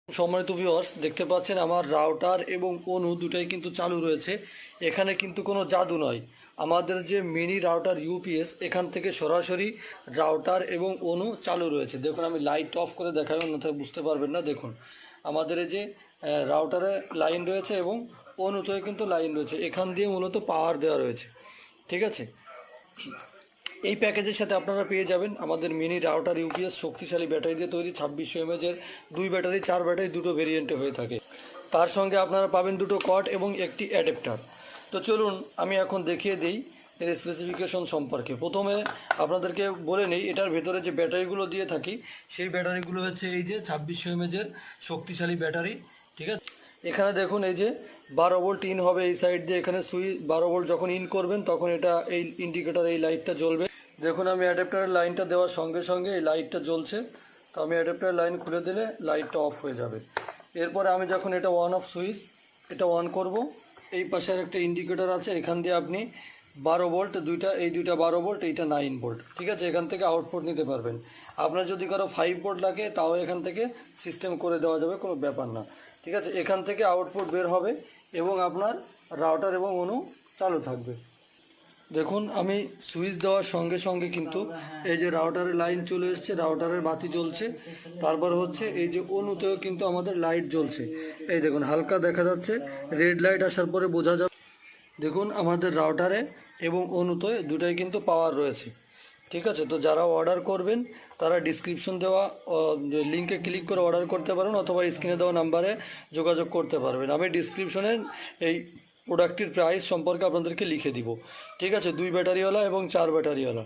সম্মানিত ভিউয়ার্স, দেখতে পাচ্ছেন আমার রাউটার এবং অনু দুটাই কিন্তু চালু রয়েছে। এখানে কিন্তু কোনো জাদু নয়। আমাদের যে মিনি রাউটার ইউপিএস, এখান থেকে সরাসরি রাউটার এবং অনু চালু রয়েছে। দেখুন, আমি লাইট অফ করে দেখাই, অন্যথায় বুঝতে পারবেন না। দেখুন, আমাদের এই যে রাউটারে লাইন রয়েছে এবং অনুতেও কিন্তু লাইন রয়েছে। এখান দিয়ে মূলত পাওয়ার দেওয়া রয়েছে। ঠিক আছে, এই প্যাকেজের সাথে আপনারা পেয়ে যাবেন আমাদের মিনি রাউটার ইউপিএস, শক্তিশালী ব্যাটারি দিয়ে তৈরি 2600 এমএজের 2 ব্যাটারি 4 ব্যাটারি দুটো ভেরিয়েন্টে হয়ে থাকে। তার সঙ্গে আপনারা পাবেন দুটো কট এবং একটি অ্যাডাপ্টার। তো চলুন আমি এখন দেখিয়ে দিই এর স্পেসিফিকেশন সম্পর্কে। প্রথমে আপনাদেরকে বলে নিই, এটার ভেতরে যে ব্যাটারিগুলো দিয়ে থাকি সেই ব্যাটারিগুলো হচ্ছে এই যে 2600 এমএজের শক্তিশালী ব্যাটারি। ঠিক আছে, এখানে দেখুন এই যে 12 ভোল্ট ইন হবে এই সাইড দিয়ে। এখানে সুইচ 12 ভোল্ট যখন ইন করবেন তখন এটা এই ইন্ডিকেটর এই লাইটটা জ্বলবে। দেখুন, আমি অ্যাডাপ্টারের লাইনটা দেওয়ার সঙ্গে সঙ্গে এই লাইটটা জ্বলছে। তো আমি অ্যাডাপ্টারের লাইন খুলে দিলে লাইটটা অফ হয়ে যাবে। এরপরে আমি যখন এটা অফ সুইচ এটা অন করব, এই পাশে একটা ইন্ডিকেটর আছে, এখান দিয়ে আপনি 12 ভোল্ট দুইটা, এই দুইটা 12 ভোল্ট, এইটা 9 ভোল্ট। ঠিক আছে, এখান থেকে আউটপুট নিতে পারবেন। আপনার যদি কারো 5 ভোল্ট লাগে তাও এখান থেকে সিস্টেম করে দেওয়া যাবে, কোনো ব্যাপার না। ঠিক আছে, এখান থেকে আউটপুট বের হবে এবং আপনার রাউটার এবং অনু চালু থাকবে। দেখুন, আমি সুইচ দেওয়ার সঙ্গে সঙ্গে কিন্তু এই যে রাউটারের লাইন চলে এসছে, রাউটারের বাতি জ্বলছে। তারপর হচ্ছে এই যে অনুতেও কিন্তু আমাদের লাইট জ্বলছে। এই দেখুন, হালকা দেখা যাচ্ছে, রেড লাইট আসার পরে বোঝা যাবে। দেখুন, আমাদের রাউটারে এবং অনুতে দুটাই কিন্তু পাওয়ার রয়েছে। ঠিক আছে, তো যারা অর্ডার করবেন তারা ডিসক্রিপশন দেওয়া লিঙ্কে ক্লিক করে অর্ডার করতে পারেন, অথবা স্ক্রিনে দেওয়া নাম্বারে যোগাযোগ করতে পারবেন। আমি ডিসক্রিপশনে এই প্রোডাক্টটির প্রাইস সম্পর্কে আপনাদেরকে লিখে দিব। ঠিক আছে, 2 ব্যাটারিওয়ালা এবং 4 ব্যাটারিওয়ালা।